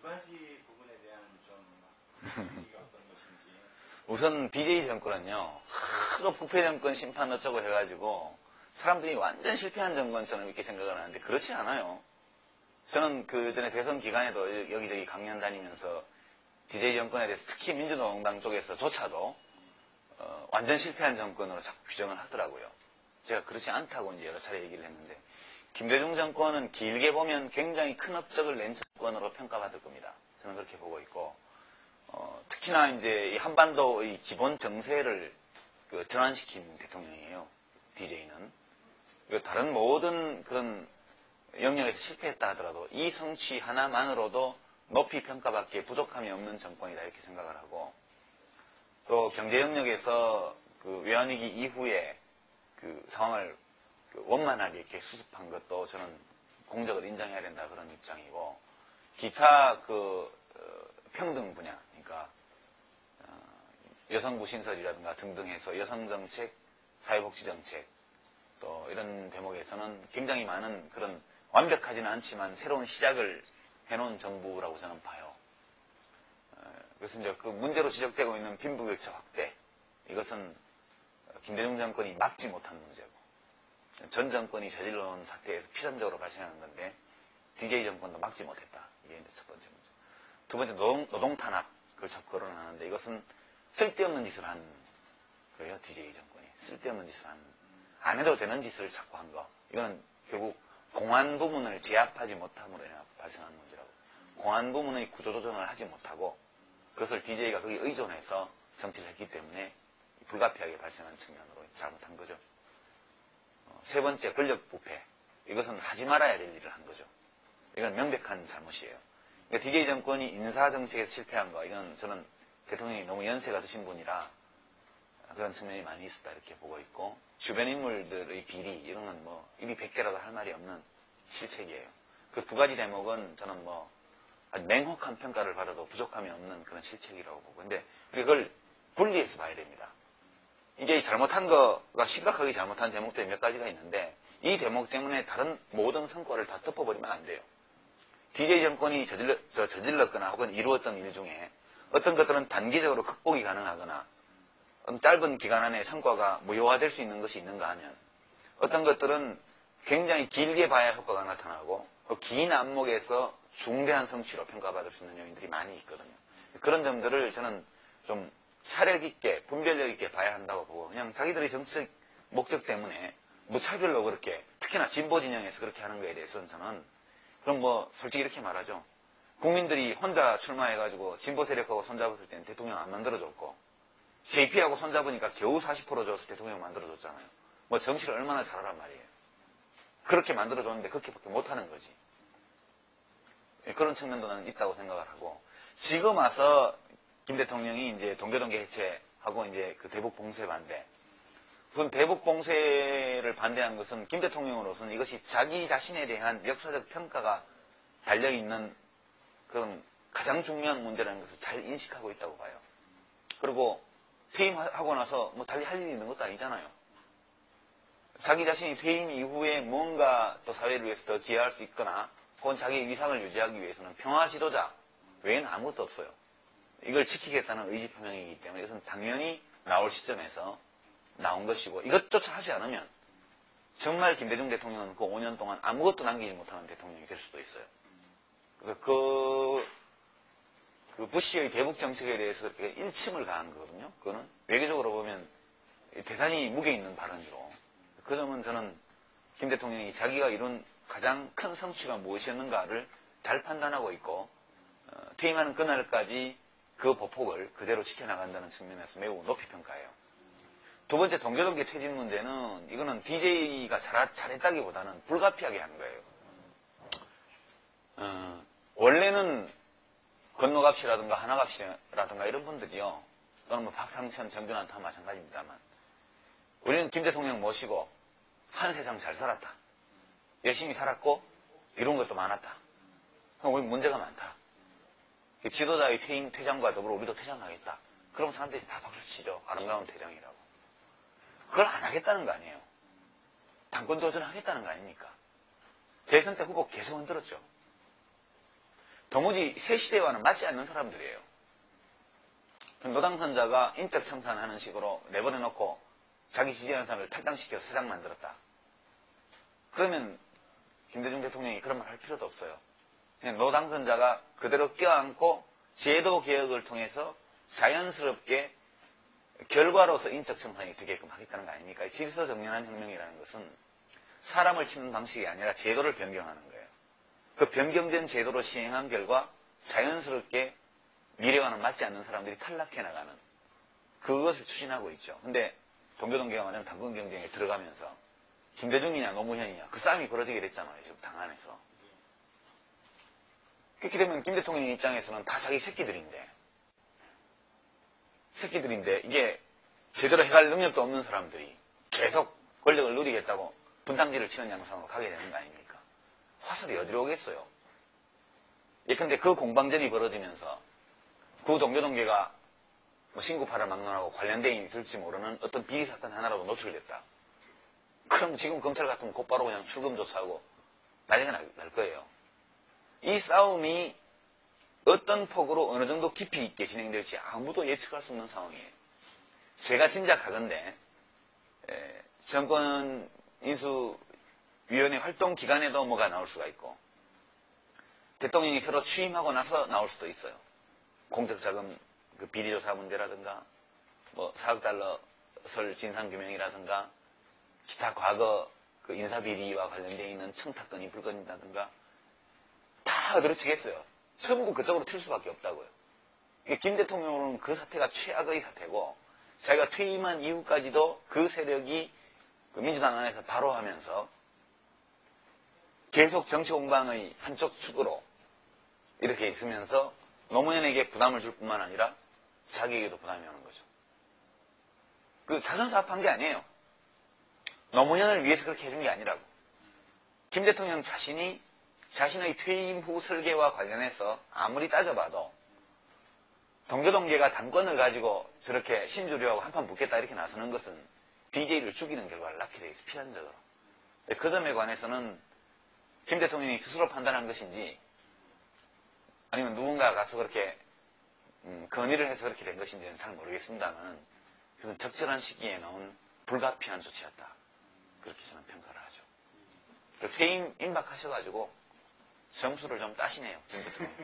두 가지 부분에 대한 좀 얘기가 어떤 것인지. 우선 DJ 정권은요, 하도 부패 정권 심판 어쩌고 해가지고 사람들이 완전 실패한 정권처럼 이렇게 생각을 하는데 그렇지 않아요. 저는 그 전에 대선 기간에도 여기저기 강연 다니면서 DJ 정권에 대해서 특히 민주노동당 쪽에서조차도 완전 실패한 정권으로 자꾸 규정을 하더라고요. 제가 그렇지 않다고 이제 여러 차례 얘기를 했는데, 김대중 정권은 길게 보면 굉장히 큰 업적을 낸 정권으로 평가받을 겁니다. 저는 그렇게 보고 있고, 특히나 이제 이 한반도의 기본 정세를 전환시킨 대통령이에요. DJ는. 다른 모든 그런 영역에서 실패했다 하더라도 이 성취 하나만으로도 높이 평가받기에 부족함이 없는 정권이다 이렇게 생각을 하고, 또 경제 영역에서 그 외환위기 이후에 그 상황을 원만하게 이렇게 수습한 것도 저는 공적을 인정해야 된다 그런 입장이고, 기타 평등 분야, 그러니까 여성부 신설이라든가 등등 해서 여성정책, 사회복지정책 또 이런 대목에서는 굉장히 많은 그런 완벽하지는 않지만 새로운 시작을 해놓은 정부라고 저는 봐요. 그래서 이제 그 문제로 지적되고 있는 빈부격차 확대, 이것은 김대중 정권이 막지 못한 문제고, 전 정권이 저질러 놓은 사태에서 필연적으로 발생한 건데 DJ 정권도 막지 못했다. 이게 이제 첫 번째 문제. 두 번째, 노동 탄압, 그걸 자꾸 거론하는데 이것은 쓸데없는 짓을 한 거예요. DJ 정권이 쓸데없는 짓을 안 해도 되는 짓을 자꾸 한 거. 이거는 결국 공안 부문을 제압하지 못함으로 인해 발생한 문제라고. 공안 부문의 구조조정을 하지 못하고 그것을 DJ가 거기에 의존해서 정치를 했기 때문에 불가피하게 발생한 측면으로 잘못한 거죠. 세 번째, 권력 부패. 이것은 하지 말아야 될 일을 한 거죠. 이건 명백한 잘못이에요. 그러니까 DJ 정권이 인사정책에서 실패한 거, 이건 저는 대통령이 너무 연세가 드신 분이라 그런 측면이 많이 있었다 이렇게 보고 있고, 주변 인물들의 비리, 이런 건 뭐 입이 100개라도 할 말이 없는 실책이에요. 그 두 가지 대목은 저는 뭐 아주 맹혹한 평가를 받아도 부족함이 없는 그런 실책이라고 보고, 근데 그걸 분리해서 봐야 됩니다. 이게 잘못한 거가 심각하게 잘못한 대목들이 몇 가지가 있는데 이 대목 때문에 다른 모든 성과를 다 덮어버리면 안 돼요. DJ 정권이 저질렀거나 혹은 이루었던 일 중에 어떤 것들은 단기적으로 극복이 가능하거나 짧은 기간 안에 성과가 무효화될 수 있는 것이 있는가 하면, 어떤 것들은 굉장히 길게 봐야 효과가 나타나고 긴 안목에서 중대한 성취로 평가받을 수 있는 요인들이 많이 있거든요. 그런 점들을 저는 좀 사력 있게 분별력 있게 봐야 한다고 보고, 그냥 자기들의 정치적 목적 때문에 무차별로 그렇게, 특히나 진보 진영에서 그렇게 하는 거에 대해서는 저는, 그럼 뭐 솔직히 이렇게 말하죠. 국민들이 혼자 출마해가지고 진보 세력하고 손잡았을 때는 대통령 안 만들어줬고, JP하고 손잡으니까 겨우 40% 줘서 대통령 만들어줬잖아요. 뭐 정치를 얼마나 잘하란 말이에요. 그렇게 만들어줬는데 그렇게밖에 못하는 거지. 그런 측면도 나는 있다고 생각을 하고, 지금 와서 김 대통령이 이제 동교동계 해체하고 이제 그 대북 봉쇄 반대. 우선 대북 봉쇄를 반대한 것은 김 대통령으로서는 이것이 자기 자신에 대한 역사적 평가가 달려있는 그런 가장 중요한 문제라는 것을 잘 인식하고 있다고 봐요. 그리고 퇴임하고 나서 뭐 달리 할 일이 있는 것도 아니잖아요. 자기 자신이 퇴임 이후에 뭔가 또 사회를 위해서 더 기여할 수 있거나 혹은 자기의 위상을 유지하기 위해서는 평화 지도자 외에는 아무것도 없어요. 이걸 지키겠다는 의지 표명이기 때문에 이것은 당연히 나올 시점에서 나온 것이고, 이것조차 하지 않으면 정말 김대중 대통령은 그 5년 동안 아무것도 남기지 못하는 대통령이 될 수도 있어요. 그래서 그 부시의 대북 정책에 대해서 그렇게 일침을 가한 거거든요. 그거는 외교적으로 보면 대단히 무게 있는 발언이로, 그 점은 저는 김 대통령이 자기가 이룬 가장 큰 성취가 무엇이었는가를 잘 판단하고 있고, 퇴임하는 그날까지 그 보폭을 그대로 지켜나간다는 측면에서 매우 높이 평가해요. 두 번째, 동교동계 퇴진 문제는 이거는 DJ가 잘했다기보다는 불가피하게 한 거예요. 원래는 건노갑씨라든가 하나갑씨라든가 이런 분들이요, 또는 뭐 박상천, 정준환 다 마찬가지입니다만, 우리는 김 대통령 모시고 한 세상 잘 살았다. 열심히 살았고 이런 것도 많았다. 우리 문제가 많다. 지도자의 퇴장과 더불어 우리도 퇴장하겠다. 그럼 사람들이 다 박수 치죠. 아름다운 퇴장이라고. 그걸 안 하겠다는 거 아니에요. 당권 도전하겠다는 거 아닙니까? 대선 때 후보 계속 흔들었죠. 도무지 새 시대와는 맞지 않는 사람들이에요. 노당선자가 인적 청산하는 식으로 내버려놓고 자기 지지하는 사람을 탈당시켜서 세당 만들었다. 그러면 김대중 대통령이 그런 말 할 필요도 없어요. 그냥 노당선자가 그대로 껴안고 제도 개혁을 통해서 자연스럽게 결과로서 인적 청산이 되게끔 하겠다는 거 아닙니까? 질서정연한 혁명이라는 것은 사람을 치는 방식이 아니라 제도를 변경하는 거예요. 그 변경된 제도로 시행한 결과 자연스럽게 미래와는 맞지 않는 사람들이 탈락해 나가는 그것을 추진하고 있죠. 근데 동교동계가 말하면 당권 경쟁에 들어가면서 김대중이냐 노무현이냐 그 싸움이 벌어지게 됐잖아요. 지금 당 안에서. 그렇게 되면 김 대통령 입장에서는 다 자기 새끼들인데 이게 제대로 해갈 능력도 없는 사람들이 계속 권력을 누리겠다고 분탕질을 치는 양상으로 가게 되는 거 아닙니까? 화살이 어디로 오겠어요? 예컨대 그 공방전이 벌어지면서 그 동교동계가 신구파를 막론하고 관련된 일이 있을지 모르는 어떤 비리사건 하나라도 노출됐다. 그럼 지금 검찰 같으면 곧바로 그냥 출금 조사하고 난리가 날 거예요. 이 싸움이 어떤 폭으로 어느 정도 깊이 있게 진행될지 아무도 예측할 수 없는 상황이에요. 제가 짐작하건대 정권인수위원회 활동 기간에도 뭐가 나올 수가 있고 대통령이 새로 취임하고 나서 나올 수도 있어요. 공적자금 그 비리조사 문제라든가 뭐 4억 달러 설 진상규명이라든가 기타 과거 그 인사비리와 관련되어 있는 청탁건이 불거진다든가 다 어드러치겠어요. 전부 그쪽으로 튈 수밖에 없다고요. 김 대통령은 그 사태가 최악의 사태고 자기가 퇴임한 이후까지도 그 세력이 그 민주당 안에서 바로 하면서 계속 정치 공방의 한쪽 축으로 이렇게 있으면서 노무현에게 부담을 줄 뿐만 아니라 자기에게도 부담이 오는 거죠. 그 자선사업한 게 아니에요. 노무현을 위해서 그렇게 해준 게 아니라고. 김 대통령 자신이 자신의 퇴임 후 설계와 관련해서 아무리 따져봐도 동교동계가 당권을 가지고 저렇게 신주류하고 한판 붙겠다 이렇게 나서는 것은 DJ를 죽이는 결과를 낳게 돼 있어요. 필연적으로. 그 점에 관해서는 김 대통령이 스스로 판단한 것인지 아니면 누군가가 가서 그렇게 건의를 해서 그렇게 된 것인지는 잘 모르겠습니다만 그것은 적절한 시기에 나온 불가피한 조치였다. 그렇게 저는 평가를 하죠. 퇴임 임박하셔가지고 점수를 좀 따시네요. 김 대통령.